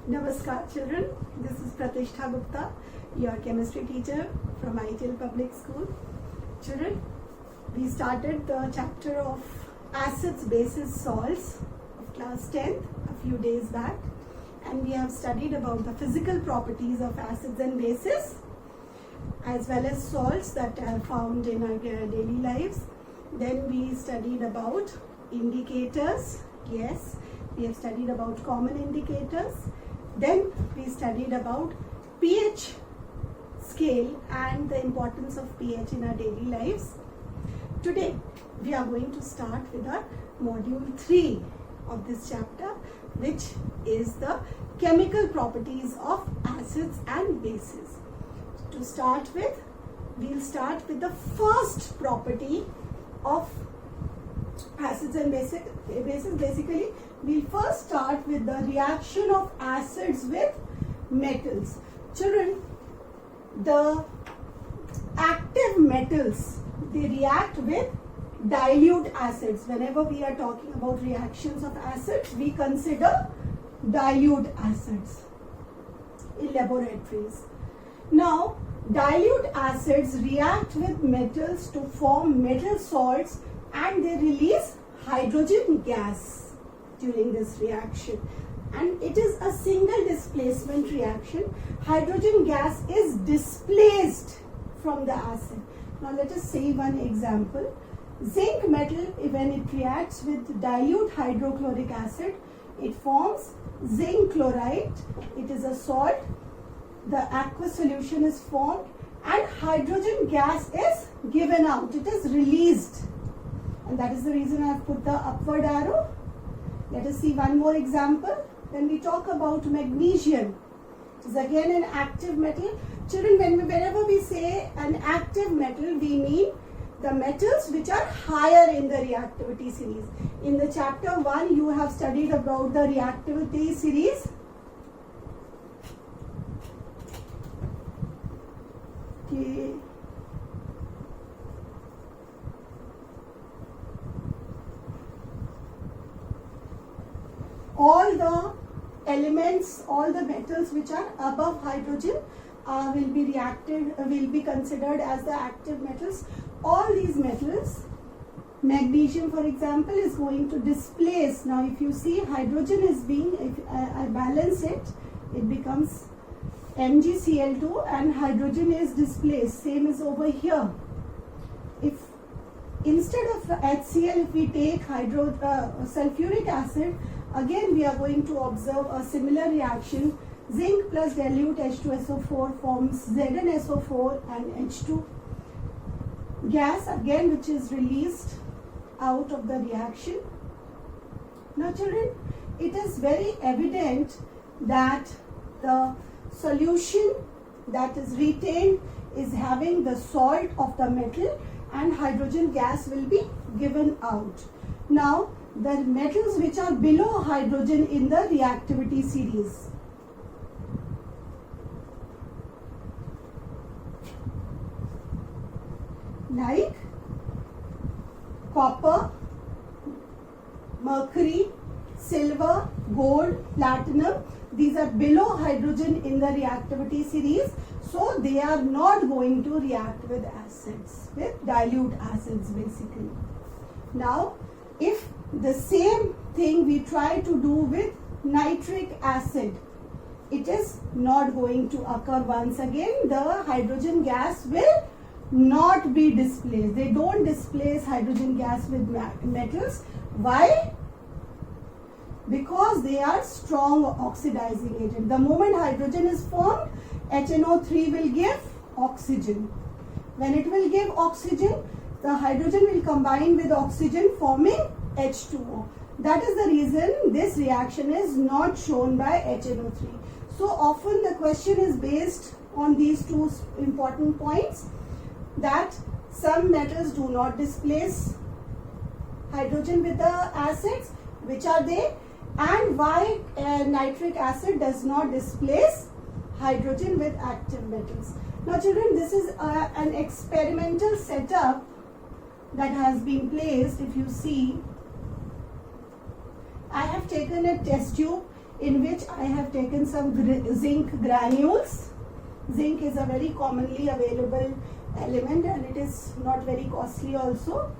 Namaskar children, this is Pratishtha Gupta, your chemistry teacher from ITL Public School. Children, we started the chapter of acids, bases, salts of class 10th a few days back, and we have studied about the physical properties of acids and bases as well as salts that are found in our daily lives. Then we studied about indicators. Yes, we have studied about common indicators. Then we studied about pH scale and the importance of pH in our daily lives. Today we are going to start with our module 3 of this chapter, which is the chemical properties of acids and bases. To start with, we'll start with the first property of acids and bases. Basically, we'll first start with the reaction of acids with metals. Children, the active metals, they react with dilute acids. Whenever we are talking about reactions of acids, we consider dilute acids in laboratories. Now, dilute acids react with metals to form metal salts, and they release hydrogen gas during this reaction, and it is a single displacement reaction. Hydrogen gas is displaced from the acid. Now let us see one example. Zinc metal, when it reacts with dilute hydrochloric acid, it forms zinc chloride. It is a salt. The aqueous solution is formed and hydrogen gas is given out. It is released, and that is the reason I have put the upward arrow. Let us see one more example. When we talk about magnesium, it is again an active metal. Children, whenever we say an active metal, we mean the metals which are higher in the reactivity series. In the chapter 1, you have studied about the reactivity series. Okay. All the elements, all the metals which are above hydrogen will be considered as the active metals. All these metals, magnesium for example, is going to displace. Now if you see, hydrogen is being, if I balance it, it becomes MgCl2 and hydrogen is displaced. Same is over here. If instead of HCl, if we take sulfuric acid, again we are going to observe a similar reaction. Zinc plus dilute H2SO4 forms ZnSO4 and H2 gas, again which is released out of the reaction. Now children, it is very evident that the solution that is retained is having the salt of the metal and hydrogen gas will be given out. Now the metals which are below hydrogen in the reactivity series, like copper, mercury, silver, gold, platinum, these are below hydrogen in the reactivity series, so they are not going to react with acids, with dilute acids basically. Now if the same thing we try to do with nitric acid, it is not going to occur. Once again, the hydrogen gas will not be displaced. They don't displace hydrogen gas with metals. Why? Because they are strong oxidizing agent. The moment hydrogen is formed, HNO3 will give oxygen. When it will give oxygen, the hydrogen will combine with oxygen forming H2O. That is the reason this reaction is not shown by HNO3. So often the question is based on these two important points, that some metals do not displace hydrogen with the acids, which are they, and why nitric acid does not displace hydrogen with active metals. Now children, this is an experimental setup that has been placed. If you see, I have taken a test tube. in which I have taken some zinc granules. Zinc is a very commonly available element and it is not very costly also.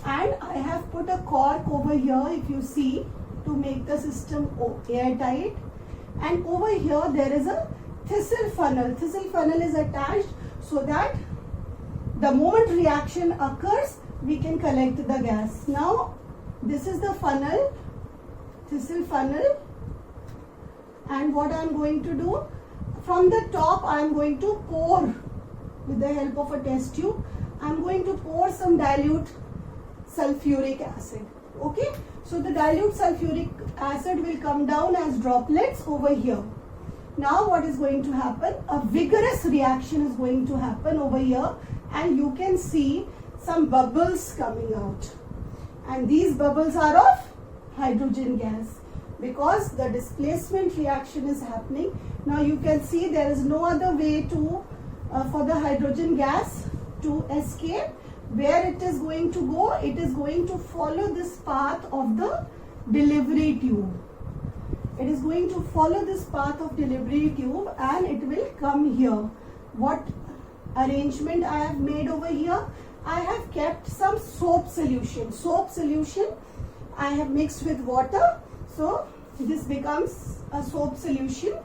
And I have put a cork over here, if you see, to make the system airtight. And over here there is a thistle funnel. Thistle funnel is attached so that the moment reaction occurs, we can collect the gas. Now, this is the funnel, thistle funnel. And what I am going to do, from the top I am going to pour, with the help of a test tube, I am going to pour some dilute sulfuric acid. Okay, so the dilute sulfuric acid will come down as droplets over here. Now what is going to happen? A vigorous reaction is going to happen over here and you can see some bubbles coming out. And these bubbles are of hydrogen gas because the displacement reaction is happening. Now you can see there is no other way to for the hydrogen gas to escape. Where it is going to go? It is going to follow this path of the delivery tube. It is going to follow this path of delivery tube and it will come here. What arrangement I have made over here? I have kept some soap solution. Soap solution I have mixed with water. So this becomes a soap solution.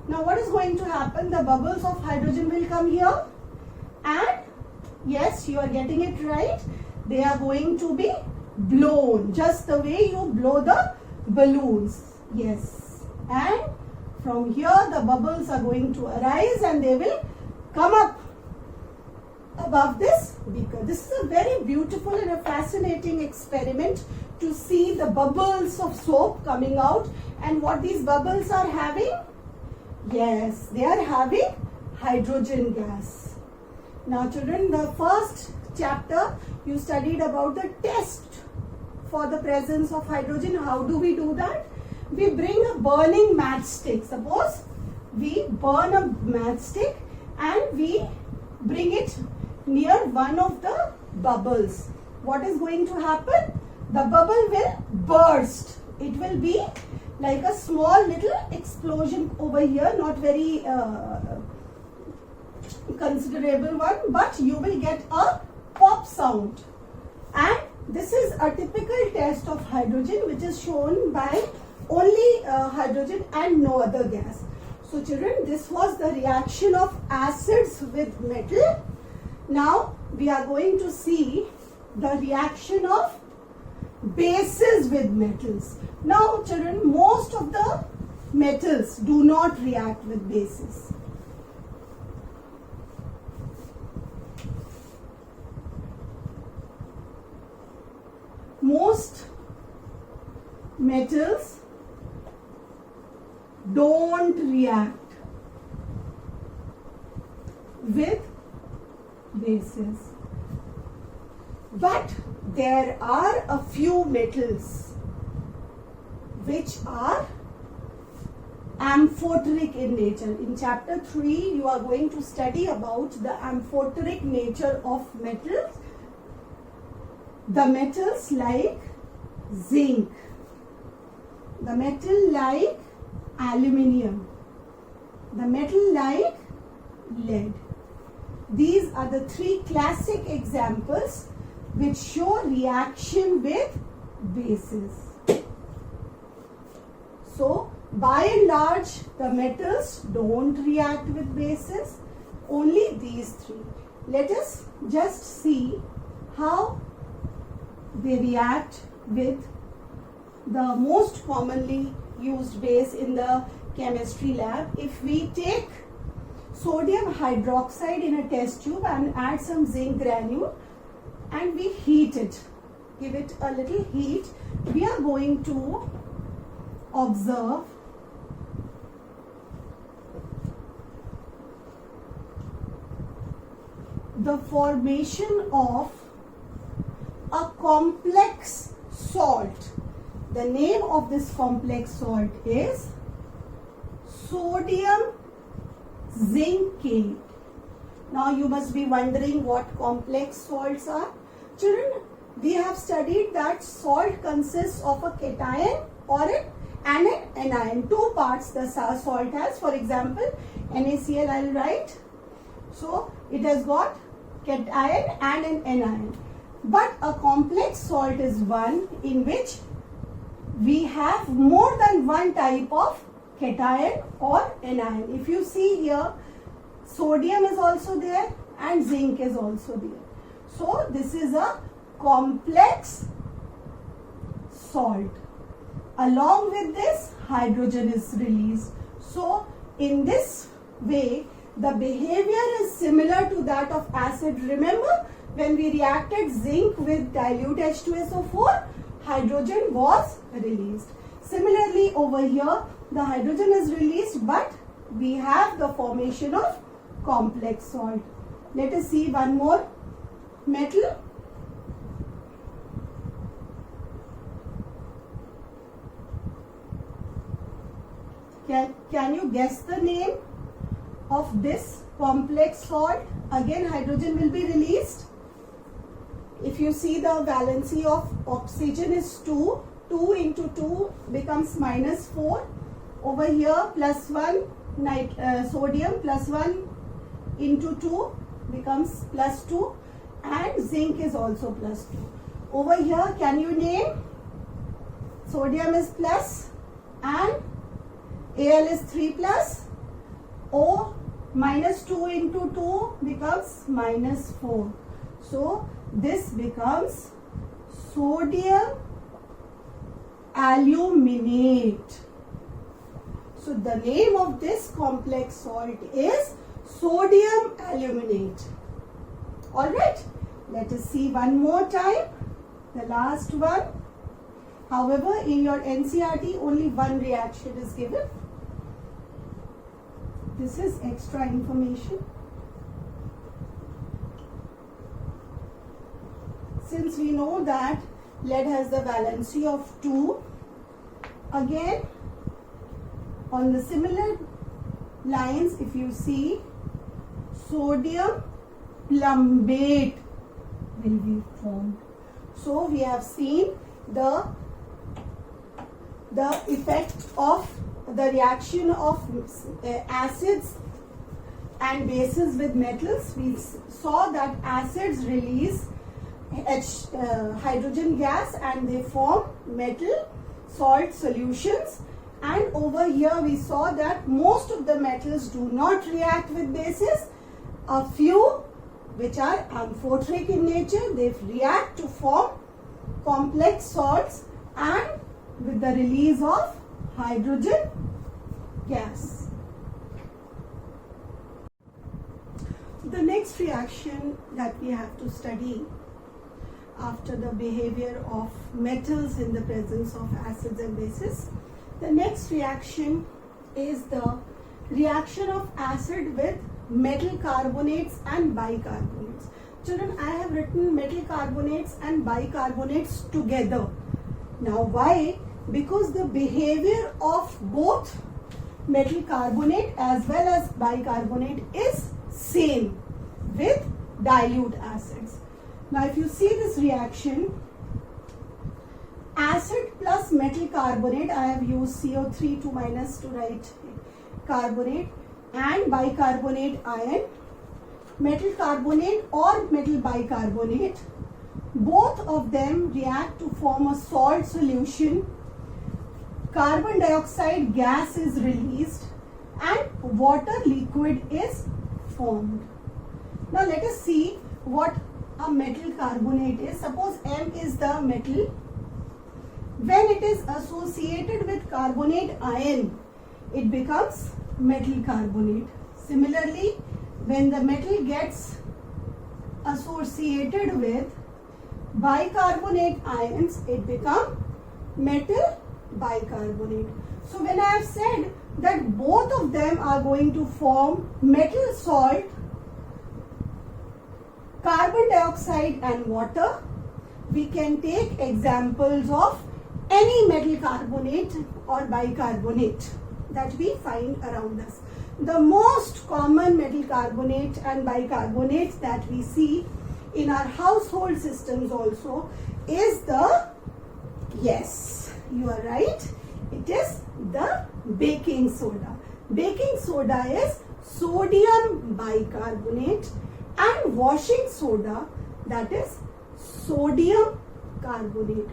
Now what is going to happen? The bubbles of hydrogen will come here and yes, you are getting it right. They are going to be blown just the way you blow the balloons. Yes. And from here the bubbles are going to arise and they will come up above this beaker. This is a very beautiful and a fascinating experiment to see the bubbles of soap coming out. And what these bubbles are having? Yes, they are having hydrogen gas. Now children, the first chapter you studied about the test for the presence of hydrogen. How do we do that? We bring a burning matchstick. Suppose we burn a matchstick and we bring it near one of the bubbles. What is going to happen? The bubble will burst. It will be like a small little explosion over here, not very considerable one, but you will get a pop sound. And this is a typical test of hydrogen which is shown by only hydrogen and no other gas. So children, this was the reaction of acids with metal. Now we are going to see the reaction of bases with metals. Now children, most of the metals do not react with bases. Most metals don't react with bases. But there are a few metals which are amphoteric in nature. In chapter 3, you are going to study about the amphoteric nature of metals. The metals like zinc, the metal like aluminium, the metal like lead. These are the three classic examples which show reaction with bases. So, by and large, the metals don't react with bases, only these three. Let us just see how they react with the most commonly used base in the chemistry lab. If we take sodium hydroxide in a test tube and add some zinc granule and we heat it, give it a little heat, we are going to observe the formation of a complex salt. The name of this complex salt is sodium zincate. Now you must be wondering what complex salts are. Children, we have studied that salt consists of a cation or an and an anion. Two parts the salt has. For example, NaCl I will write. So it has got cation and an anion. But a complex salt is one in which we have more than one type of cation or anion. If you see here, sodium is also there and zinc is also there. So this is a complex salt. Along with this, hydrogen is released. So in this way, the behavior is similar to that of acid. Remember, when we reacted zinc with dilute H2SO4, hydrogen was released. Similarly, over here, the hydrogen is released, but we have the formation of complex salt. Let us see one more metal. Can you guess the name of this complex salt? Again, hydrogen will be released. If you see, the valency of oxygen is 2. 2 into 2 becomes minus 4. Over here, plus 1 sodium, plus 1 into 2 becomes plus 2. And zinc is also plus 2. Over here, can you name? Sodium is plus and Al is 3 plus. O minus 2 into 2 becomes minus 4. So this becomes sodium aluminate. So the name of this complex salt is sodium aluminate. Alright, let us see one more time, the last one. However, in your NCERT only one reaction is given. This is extra information. Since we know that lead has the valency of 2, again on the similar lines, if you see, sodium plumbate will be formed. So we have seen the effect of the reaction of acids and bases with metals. We saw that acids release hydrogen gas and they form metal salt solutions, and over here we saw that most of the metals do not react with bases. A few which are amphoteric in nature, they react to form complex salts and with the release of hydrogen gas. The next reaction that we have to study after the behavior of metals in the presence of acids and bases, the next reaction is the reaction of acid with metal carbonates and bicarbonates. Children, I have written metal carbonates and bicarbonates together. Now why? Because the behavior of both metal carbonate as well as bicarbonate is same with dilute acids. Now if you see this reaction, acid plus metal carbonate, I have used CO3 2 minus to write carbonate, and bicarbonate ion, metal carbonate or metal bicarbonate, both of them react to form a salt solution. Carbon dioxide gas is released and water liquid is formed. Now let us see what a metal carbonate is. Suppose M is the metal. When it is associated with carbonate ion, it becomes metal carbonate. Similarly, when the metal gets associated with bicarbonate ions, it becomes metal bicarbonate. So when I have said that both of them are going to form metal salt, carbon dioxide and water, we can take examples of any metal carbonate or bicarbonate that we find around us. The most common metal carbonate and bicarbonate that we see in our household systems also is the, yes, you are right, It is the baking soda. Baking soda is sodium bicarbonate, and washing soda, that is sodium carbonate.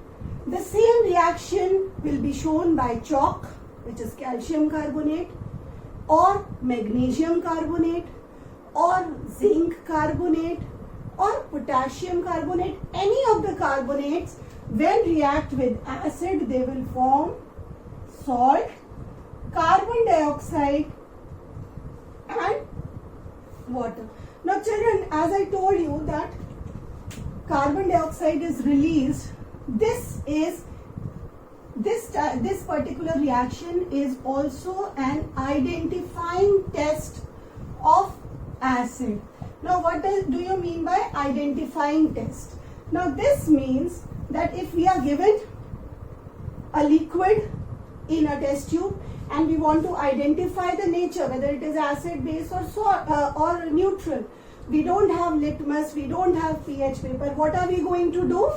The same reaction will be shown by chalk, which is calcium carbonate, or magnesium carbonate, or zinc carbonate, or potassium carbonate. Any of the carbonates, when react with acid, they will form salt, carbon dioxide, and water. Now children, as I told you that carbon dioxide is released, this particular reaction is also an identifying test of acid. Now what do you mean by identifying test? Now this means that if we are given a liquid in a test tube and we want to identify the nature, whether it is acid, base, or neutral, we don't have litmus, we don't have pH paper, what are we going to do?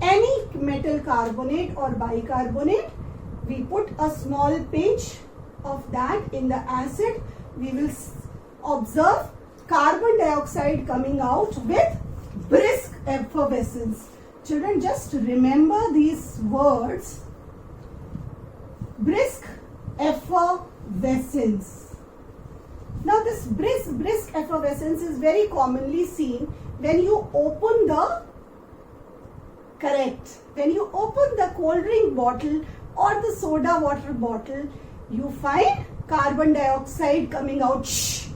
Any metal carbonate or bicarbonate, we put a small pinch of that in the acid, we will observe carbon dioxide coming out with brisk effervescence. Children, just remember these words: brisk effervescence. Now this brisk effervescence is very commonly seen when you open the cold drink bottle or the soda water bottle, you find carbon dioxide coming out. Shh.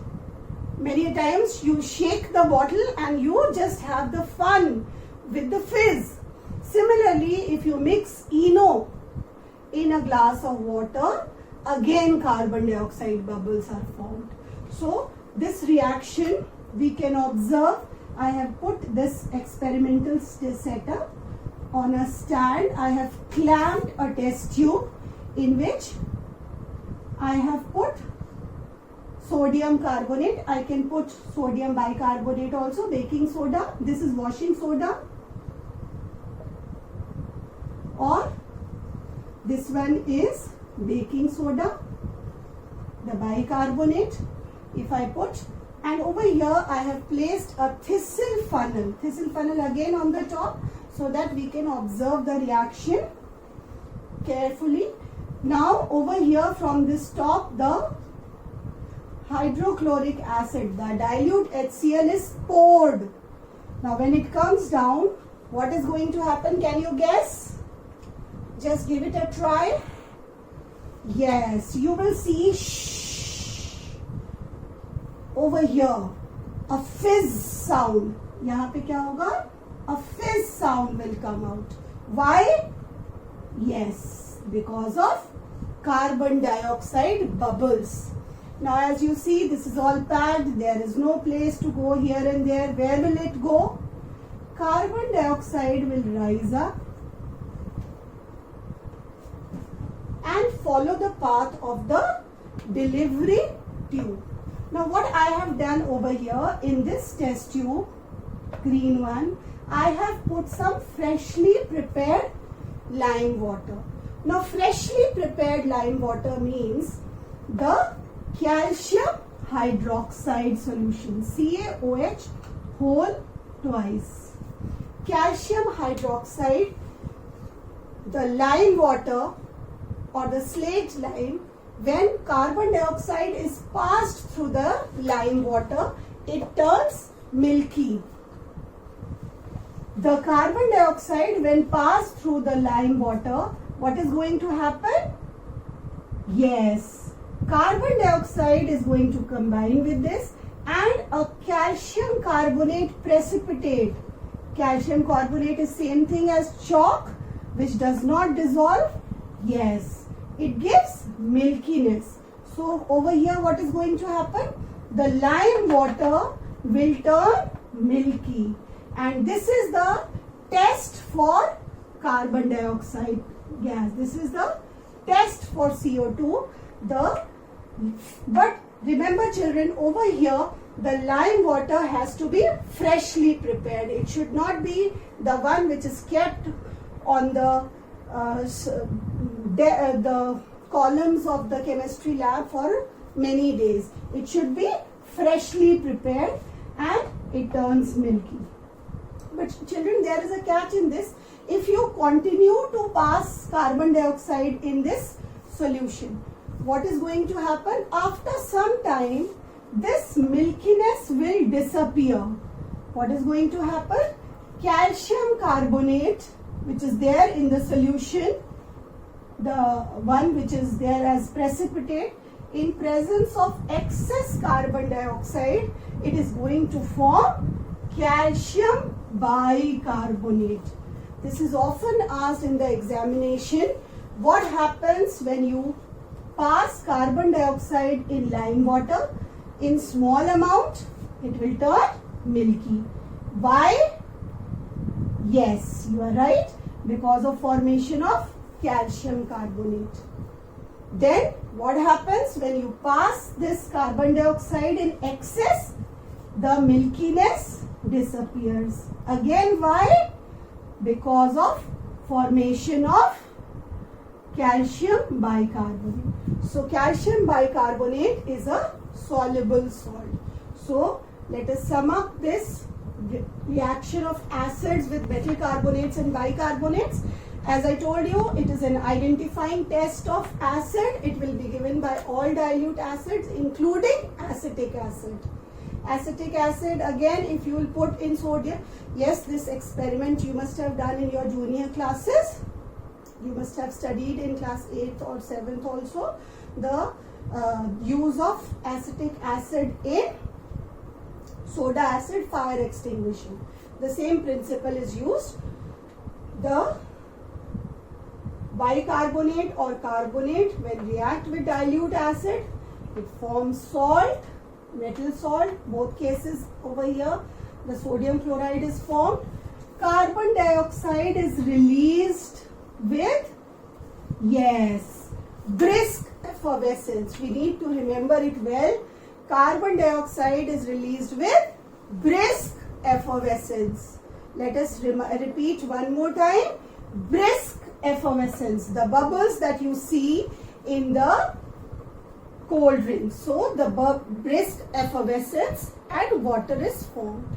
Many times you shake the bottle and you just have the fun with the fizz. Similarly, if you mix ENO in a glass of water, again carbon dioxide bubbles are formed. So this reaction we can observe. I have put this experimental setup on a stand. I have clamped a test tube in which I have put sodium carbonate. I can put sodium bicarbonate also, baking soda. This is washing soda. Or this one is baking soda, the bicarbonate. If I put, and over here I have placed a thistle funnel again on the top, so that we can observe the reaction carefully. Now over here from this top, the hydrochloric acid, the dilute HCl is poured. Now when it comes down, what is going to happen? Can you guess? Just give it a try. Yes, you will see over here a fizz sound. यहाँ पे क्या होगा? A fizz sound will come out. Why? Yes, because of carbon dioxide bubbles. Now as you see, this is all packed. There is no place to go here and there. Where will it go? Carbon dioxide will rise up and follow the path of the delivery tube. Now what I have done over here in this test tube, green one, I have put some freshly prepared lime water. Now freshly prepared lime water means the calcium hydroxide solution, CaOH whole twice. Calcium hydroxide, the lime water or the slaked lime, when carbon dioxide is passed through the lime water, it turns milky. The carbon dioxide when passed through the lime water, what is going to happen? Yes, carbon dioxide is going to combine with this and a calcium carbonate precipitate. Calcium carbonate is same thing as chalk, which does not dissolve. Yes, it gives milkiness. So over here what is going to happen? The lime water will turn milky, and this is the test for carbon dioxide gas. This is the test for CO2. But remember children, over here the lime water has to be freshly prepared. It should not be the one which is kept on the the columns of the chemistry lab for many days. It should be freshly prepared and it turns milky. But children, there is a catch in this. If you continue to pass carbon dioxide in this solution, what is going to happen? After some time, this milkiness will disappear. What is going to happen? Calcium carbonate, which is there in the solution, the one which is there as precipitate, in presence of excess carbon dioxide, it is going to form calcium bicarbonate. This is often asked in the examination. What happens when you pass carbon dioxide in lime water? In small amount, it will turn milky. Why? Yes, you are right. Because of formation of calcium carbonate. Then what happens when you pass this carbon dioxide in excess? The milkiness disappears. Again, why? Because of formation of calcium bicarbonate. So calcium bicarbonate is a soluble salt. So let us sum up this reaction of acids with metal carbonates and bicarbonates. As I told you, it is an identifying test of acid. It will be given by all dilute acids, including acetic acid. Acetic acid, again, if you will put in sodium, yes, this experiment you must have done in your junior classes. You must have studied in class 8th or 7th also the use of acetic acid in soda acid fire extinguishing. The same principle is used. The bicarbonate or carbonate, when react with dilute acid, it forms salt, metal salt. Both cases over here, the sodium chloride is formed. Carbon dioxide is released with, yes, brisk effervescence. We need to remember it well. Carbon dioxide is released with brisk effervescence. Let us repeat one more time. Brisk effervescence. The bubbles that you see in the cold drink. So the brisk effervescence and water is formed.